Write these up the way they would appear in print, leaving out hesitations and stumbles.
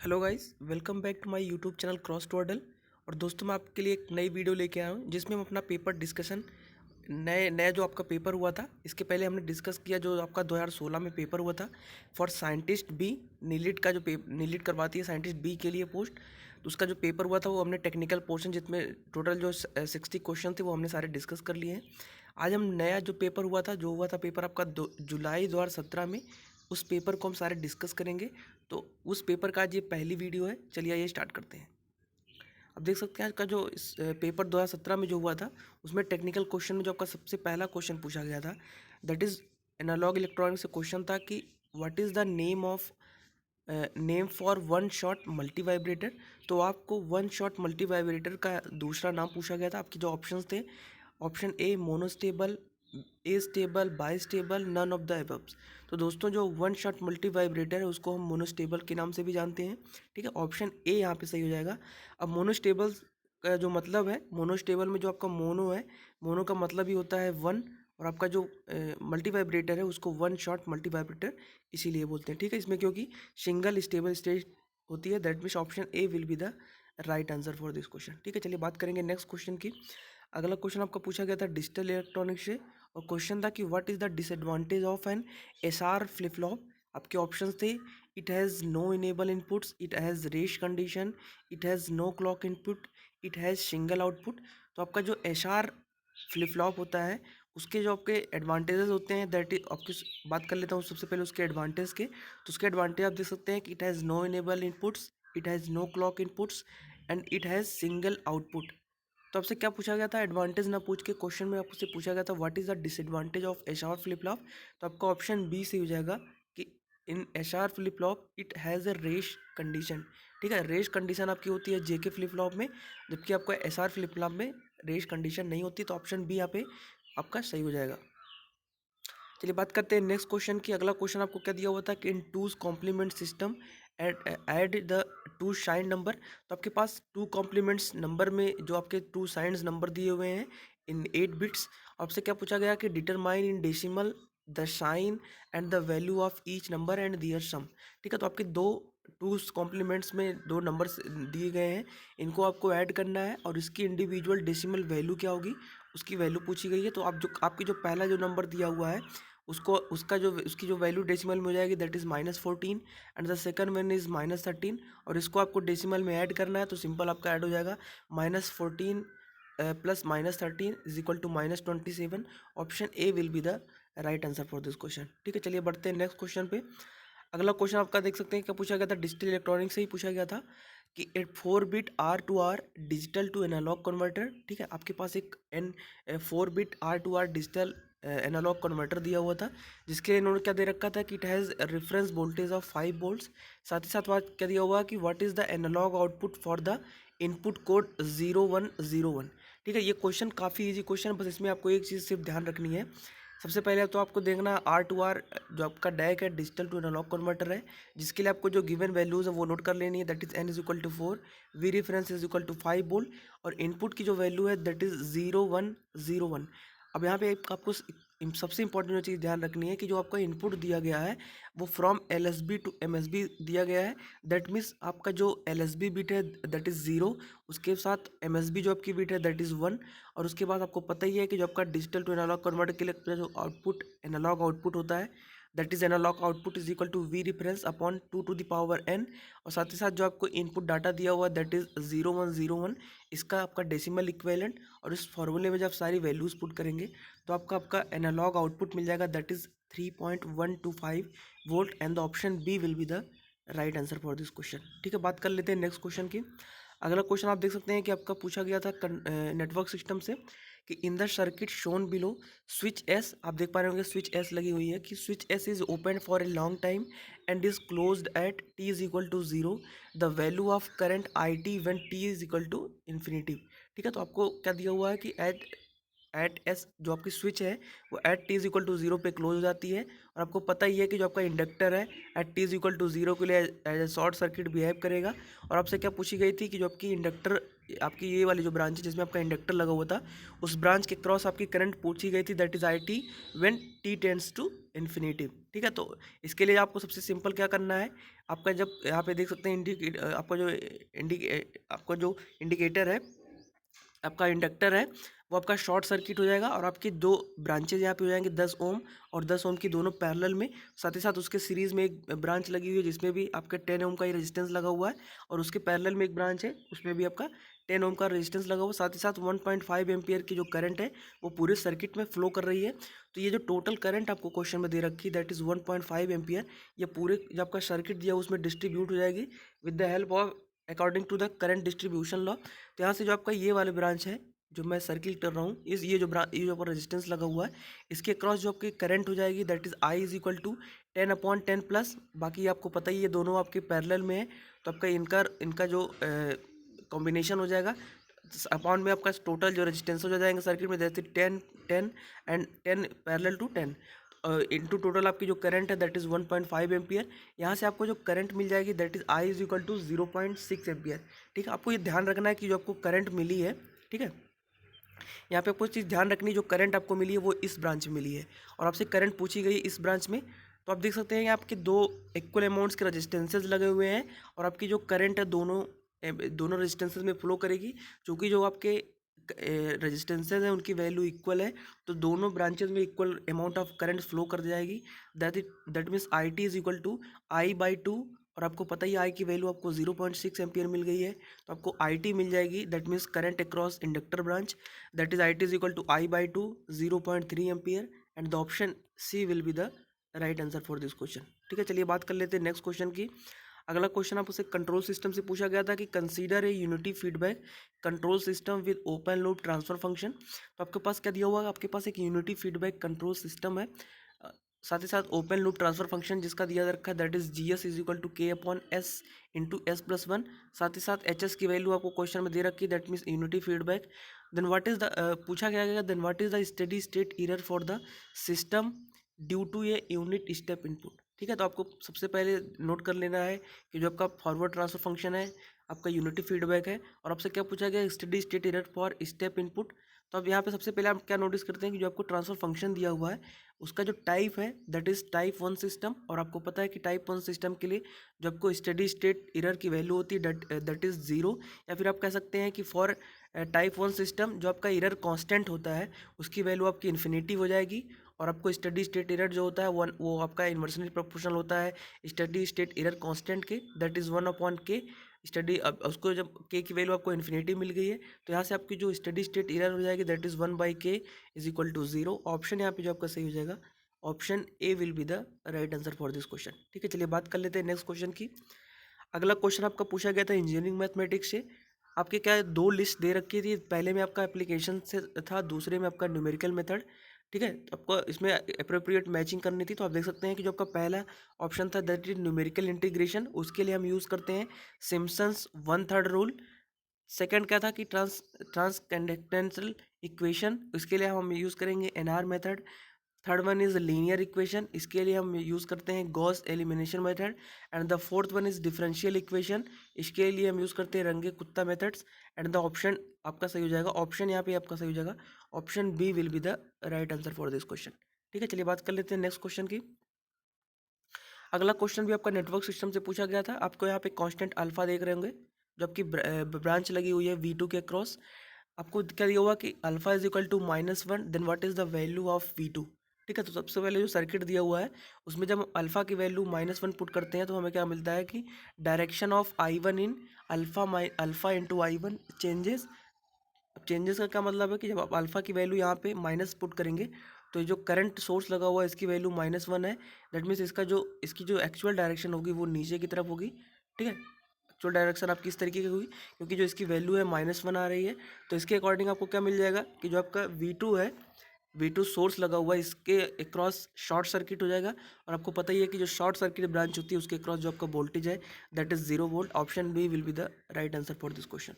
Hello guys, welcome back to my YouTube channel cross to अडल। और दोस्तों, मैं आपके लिए एक नई वीडियो लेके आया हूँ जिसमें हम अपना पेपर डिस्कशन नए नया जो आपका पेपर हुआ था, इसके पहले हमने डिस्कस किया जो आपका 2016 में पेपर हुआ था फॉर साइंटिस्ट बी। नीलिट का जो नीलिट करवाती है साइंटिस्ट बी के लिए पोस्ट, तो उसका जो पेपर हुआ था वो हमने टेक्निकल पोर्शन जिसमें टोटल जो 60 क्वेश्चन थे वो हमने सारे डिस्कस कर लिए हैं। आज हम नया जो पेपर हुआ था पेपर आपका जुलाई 2017 में, उस पेपर को हम सारे डिस्कस करेंगे। तो उस पेपर का आज ये पहली वीडियो है। चलिए ये स्टार्ट करते हैं। अब देख सकते हैं आज का जो इस पेपर 2017 में जो हुआ था, उसमें टेक्निकल क्वेश्चन में जो आपका सबसे पहला क्वेश्चन पूछा गया था, दैट इज़ एनालॉग इलेक्ट्रॉनिक्स से क्वेश्चन था कि what is the name for one shot multi vibrator. तो आपको वन शॉट मल्टी वाइब्रेटर का दूसरा नाम पूछा गया था। आपके जो ऑप्शंस थे, option A monostable, astable, bistable, none of the aboves. तो दोस्तों, जो वन शॉट मल्टी वाइब्रेटर है उसको हम मोनोस्टेबल के नाम से भी जानते हैं। ठीक है, ऑप्शन ए यहाँ पे सही हो जाएगा। अब मोनोस्टेबल का जो मतलब है, मोनोस्टेबल में जो आपका मोनो है, मोनो का मतलब ही होता है वन, और आपका जो मल्टी वाइब्रेटर है उसको वन शॉट मल्टी वाइब्रेटर इसीलिए बोलते हैं। ठीक है, इसमें क्योंकि सिंगल स्टेबल स्टेट होती है, that means option A will be the right answer for this question. ठीक है, चलिए बात करेंगे नेक्स्ट क्वेश्चन की। अगला क्वेश्चन आपका पूछा गया था डिजिटल इलेक्ट्रॉनिक्स से, और क्वेश्चन था कि what is the disadvantage of an SR flip flop. आपके ऑप्शंस थे, it has no enable inputs, it has race condition, it has no clock input, it has single output. तो आपका जो SR flip flop होता है उसके जो आपके एडवांटेजेस होते हैं, दैट इज आपकी बात कर लेता हूँ सबसे पहले उसके एडवांटेज के। तो उसके एडवांटेज आप देख सकते हैं कि it has no enable inputs, it has no clock inputs, and it has single output. तो आपसे क्या पूछा गया था, एडवांटेज ना पूछ के क्वेश्चन में आपसे पूछा गया था what is the disadvantage of SR flip flop. तो आपका ऑप्शन बी से हो जाएगा कि in SR flip flop it has a race condition. ठीक है, रेश कंडीशन आपकी होती है जेके फ्लिप फ्लॉप में, जबकि आपका एसआर फ्लिप फ्लॉप में रेश कंडीशन नहीं होती। तो ऑप्शन बी यहाँ पे आपका सही हो जाएगा। चलिए बात करते हैं नेक्स्ट क्वेश्चन की। अगला क्वेश्चन आपको क्या दिया हुआ था कि in two's complement system add the two sign number. तो आपके पास टू कॉम्प्लीमेंट्स नंबर में जो आपके टू साइंस नंबर दिए हुए हैं इन 8 बिट्स। आपसे क्या पूछा गया कि determine in decimal the sign and the value of each number and their sum. ठीक है, तो आपके दो टू कॉम्प्लीमेंट्स में दो नंबर्स दिए गए हैं, इनको आपको ऐड करना है और इसकी इंडिविजुअल डेसिमल वैल्यू क्या होगी उसकी वैल्यू पूछी गई है। तो आप जो आपकी जो पहला जो नंबर दिया हुआ है उसको उसकी जो वैल्यू डेसिमल में हो जाएगी that is -14, and the second one is -13, और इसको आपको डेसिमल में ऐड करना है। तो सिंपल आपका ऐड हो जाएगा -14 plus -13 is equal to -27। Option A will be the right answer for this question. ठीक है, चलिए बढ़ते हैं नेक्स्ट क्वेश्चन पे। अगला क्वेश्चन आपका देख सकते हैं क्या पूछा गया था, डिजिटल इलेक्ट्रॉनिक्स से ही पूछा गया था कि एक 4 bit R2R digital to analog converter. ठीक है, आपके पास एक 4 bit R2R digital analogue converter दिया हुआ था, जिसके लिए इन्होंने क्या दे रखा था कि it has reference voltage of 5 volts. साथ ही साथ बात क्या दिया हुआ कि what is the analog output for the input code 0101। ठीक है, ये क्वेश्चन काफ़ी इजी क्वेश्चन है, बस इसमें आपको एक चीज़ सिर्फ ध्यान रखनी है। सबसे पहले तो आपको देखना R2R जो आपका डैक है डिजिटल टू एनालॉग कन्वर्टर है, जिसके लिए आपको जो गिवन वैल्यूज़ है वो नोट कर लेनी है, that is n is equal to 4, V reference is equal to 5 volt, और इनपुट की जो वैल्यू है दैट इज़ 0101। अब यहाँ पे आपको सबसे इंपॉर्टेंट जो चीज़ ध्यान रखनी है कि जो आपका इनपुट दिया गया है वो फ्रॉम LSB टू MSB दिया गया है। दैट मीन्स आपका जो LSB बिट है दैट इज़ 0, उसके साथ MSB जो आपकी बिट है दैट इज़ 1, और उसके बाद आपको पता ही है कि जो आपका डिजिटल टू एनालॉग कन्वर्टर के लिए जो आउटपुट एनालॉग आउटपुट होता है that is analog output is equal to V reference upon 2 to the power n, और साथ ही साथ जो आपको इनपुट डाटा दिया हुआ है दैट इज़ 0101, इसका आपका डेसिमल इक्विवेलेंट, और इस फॉर्मूले में जब सारी वैल्यूज़ पुट करेंगे तो आपका एनालॉग आउटपुट मिल जाएगा that is 3.125 volt, and the option B will be the right answer for this question. ठीक है, बात कर लेते हैं नेक्स्ट क्वेश्चन की। अगला क्वेश्चन आप देख सकते हैं कि आपका पूछा गया था नेटवर्क सिस्टम से कि in the circuit shown below switch S. आप देख पा रहे होंगे स्विच एस लगी हुई है कि switch S is open for a long time and is closed at t is equal to 0, the value of current I t when t is equal to infinity. ठीक है, तो आपको क्या दिया हुआ है कि एट एस जो आपकी स्विच है वो at t is equal to 0 पे क्लोज हो जाती है, और आपको पता ही है कि जो आपका इंडक्टर है at t is equal to 0 के लिए as a short circuit behave करेगा। और आपसे क्या पूछी गई थी कि जो आपकी इंडक्टर आपकी ये वाली जो ब्रांच है जिसमें आपका इंडक्टर लगा हुआ था, उस ब्रांच के क्रॉस आपकी करंट पूछी गई थी, that is I t when t tends to infinitive. ठीक है, तो इसके लिए आपको सबसे सिंपल क्या करना है, आपका जब यहाँ पे देख सकते हैं आपका जो इंडिकेटर है, आपका इंडक्टर है, वो आपका शॉर्ट सर्किट हो जाएगा और आपकी दो ब्रांचेज यहाँ पे हो जाएंगे 10 ओम और 10 ओम की दोनों पैरेलल में। साथ ही साथ उसके सीरीज़ में एक ब्रांच लगी हुई है जिसमें भी आपका 10 ओम का ही रेजिस्टेंस लगा हुआ है और उसके पैरेलल में एक ब्रांच है उसमें भी आपका 10 ओम का रेजिस्टेंस लगा हुआ है। साथ ही साथ 1.5 एम्पियर की जो करंट है वो पूरे सर्किट में फ्लो कर रही है। तो ये जो टोटल करंट आपको क्वेश्चन में दे रखी है दैट इज़ 1.5 एम्पियर, ये पूरे जो आपका सर्किट दिया उसमें डिस्ट्रीब्यूट हो जाएगी with the help of according to the current distribution law. तो यहाँ से जो आपका ये वाले ब्रांच है जो मैं सर्किल कर रहा हूँ, इस ये जो आपका रेजिस्टेंस लगा हुआ है इसके क्रॉस जो आपकी करंट हो जाएगी that is I is equal to 10/10 plus, बाकी आपको पता ही है दोनों आपके पैरेलल में है तो आपका इनका जो कॉम्बिनेशन हो जाएगा अपॉन में आपका टोटल जो रेजिस्टेंस हो जाएंगे सर्किट में जैसे 10 and 10 parallel to 10 into total आपकी जो करंट है दैट इज़ 1.5 एम्पियर। यहाँ से आपको जो करंट मिल जाएगी that is I is equal to 0.6 ampere. ठीक है, आपको ये ध्यान रखना है कि जो आपको करंट मिली है, ठीक है, यहाँ पे आपको चीज़ ध्यान रखनी है जो करंट आपको मिली है वो इस ब्रांच में मिली है और आपसे करंट पूछी गई है इस ब्रांच में। तो आप देख सकते हैं कि आपके दो इक्वल अमाउंट्स के रजिस्टेंसेज लगे हुए हैं और आपकी जो करंट है दोनों रजिस्टेंसेज में फ्लो करेगी, क्योंकि जो आपके रजिस्टेंसेज हैं उनकी वैल्यू इक्वल है तो दोनों ब्रांचेज में equal amount of current flow कर जाएगी। That means I t is equal to I/2 और आपको पता ही आई की वैल्यू आपको 0.6 एम्पियर मिल गई है तो आपको आई टी मिल जाएगी that means current across inductor branch, that is I t is equal to I/2 0.3 ampere and the option C will be the right answer for this question. ठीक है, चलिए बात कर लेते हैं नेक्स्ट क्वेश्चन की। अगला क्वेश्चन आपसे कंट्रोल सिस्टम से पूछा गया था कि consider a unity feedback control system with open loop transfer function. तो आपके पास क्या दिया हुआ है, आपके पास एक यूनिटी फीडबैक कंट्रोल सिस्टम है, साथ ही साथ ओपन लूप ट्रांसफर फंक्शन जिसका दिया रखा है that is GS is equal to K/S into S+1। साथ ही साथ HS की वैल्यू आपको क्वेश्चन में दे रखी है that means unity feedback. Then what is the पूछा गया then what is the steady state error for the system due to a unit step input. ठीक है, तो आपको सबसे पहले नोट कर लेना है कि जो आपका फॉरवर्ड ट्रांसफर फंक्शन है आपका यूनिटी फीडबैक है और आपसे क्या पूछा गया steady state error for step input. तो अब यहाँ पे सबसे पहले आप क्या नोटिस करते हैं कि जो आपको ट्रांसफर फंक्शन दिया हुआ है उसका जो टाइप है दैट इज़ टाइप 1 सिस्टम और आपको पता है कि टाइप 1 सिस्टम के लिए जो आपको स्टेडी स्टेट एरर की वैल्यू होती है दैट इज़ 0, या फिर आप कह सकते हैं कि फॉर टाइप 1 सिस्टम जो आपका एरर कांस्टेंट होता है उसकी वैल्यू आपकी इन्फिनिटी हो जाएगी और आपको स्टेडी स्टेट एरर जो होता है वो आपका इन्वर्सली प्रोपोर्शनल होता है स्टेडी स्टेट एरर कांस्टेंट के, दैट इज़ 1/K स्टडी। अब उसको जब K की वैल्यू आपको इन्फिनिटी मिल गई है तो यहाँ से आपकी जो स्टेडी स्टेट एरर हो जाएगी that is 1/K is equal to 0। Option यहाँ पे जो आपका सही हो जाएगा option A will be the right answer for this question. ठीक है, चलिए बात कर लेते हैं नेक्स्ट क्वेश्चन की। अगला क्वेश्चन आपका पूछा गया था इंजीनियरिंग मैथमेटिक्स से। आपके क्या दो लिस्ट दे रखी थी, पहले में आपका एप्लीकेशन से था, दूसरे में आपका न्यूमेरिकल मेथड। ठीक है, तो आपको इसमें अप्रोप्रिएट मैचिंग करनी थी तो आप देख सकते हैं कि जो आपका पहला ऑप्शन था दैट इज न्यूमेरिकल इंटीग्रेशन, उसके लिए हम यूज़ करते हैं सिम्पसन्स 1/3 रूल। सेकंड क्या था कि ट्रांसकंडक्टेंसल इक्वेशन, उसके लिए हम यूज़ करेंगे NR method. Third one is linear equation, इसके लिए हम यूज़ करते हैं Gauss elimination method. And the fourth one is differential equation, इसके लिए हम यूज़ करते हैं रंगे कुत्ता मेथड्स। एंड द ऑप्शन आपका सही हो जाएगा, ऑप्शन यहाँ पे आपका सही हो जाएगा, option B will be the right answer for this question. ठीक है, चलिए बात कर लेते हैं नेक्स्ट क्वेश्चन की। अगला क्वेश्चन भी आपका नेटवर्क सिस्टम से पूछा गया था। आपको यहाँ पे कांस्टेंट अल्फा देख रहे होंगे जो आपकी ब्रांच लगी हुई है V2 के क्रॉस। आपको क्या दिया हुआ कि alpha is equal to -1, then what is the value of V2। ठीक है, तो सबसे पहले जो सर्किट दिया हुआ है उसमें जब हम अल्फा की वैल्यू -1 पुट करते हैं तो हमें क्या मिलता है कि direction of I1 in alpha into I1 changes. अब चेंजेस का क्या मतलब है कि जब आप अल्फा की वैल्यू यहाँ पे माइनस पुट करेंगे तो जो करंट सोर्स लगा हुआ है इसकी वैल्यू -1 है, दैट मीन्स इसकी जो एक्चुअल डायरेक्शन होगी वो नीचे की तरफ होगी। ठीक है, एक्चुअल डायरेक्शन आपकी इस तरीके की होगी क्योंकि जो इसकी वैल्यू है -1 आ रही है। तो इसके अकॉर्डिंग आपको क्या मिल जाएगा कि जो आपका V2 है, V2 सोर्स लगा हुआ है इसके अक्रॉस शॉर्ट सर्किट हो जाएगा और आपको पता ही है कि जो शॉर्ट सर्किट ब्रांच होती है उसके अक्रॉस जो आपका वोल्टेज है that is 0 volt. Option B will be the right answer for this question.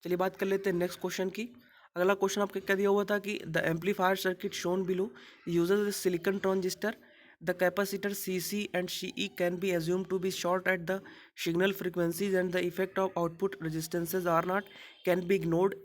चलिए बात कर लेते हैं नेक्स्ट क्वेश्चन की। अगला क्वेश्चन आपको क्या दिया हुआ था कि the amplifier circuit shown below uses silicon transistor The capacitor CC and CE can be assumed to be short at the signal frequencies, and the effect of output resistances R naught can be ignored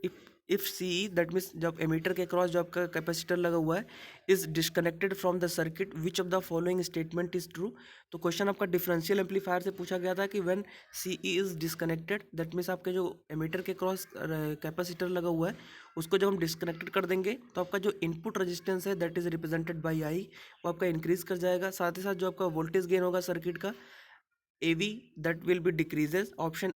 if CE, that means जब ammeter के cross जो आपका capacitor लगा हुआ है, is disconnected from the circuit, which of the following statement is true. तो question आपका differential amplifier से पूछा गया था कि when CE is disconnected, that means आपके जो एमीटर के क्रॉस कैपेसिटर लगा हुआ है उसको जब हम डिस्कनेक्टेड कर देंगे तो आपका जो इनपुट रेजिस्टेंस है that is represented by I, वो आपका इंक्रीज कर जाएगा। साथ ही साथ जो आपका वोल्टेज गेन होगा सर्किट का, AV, that will be decreases. Option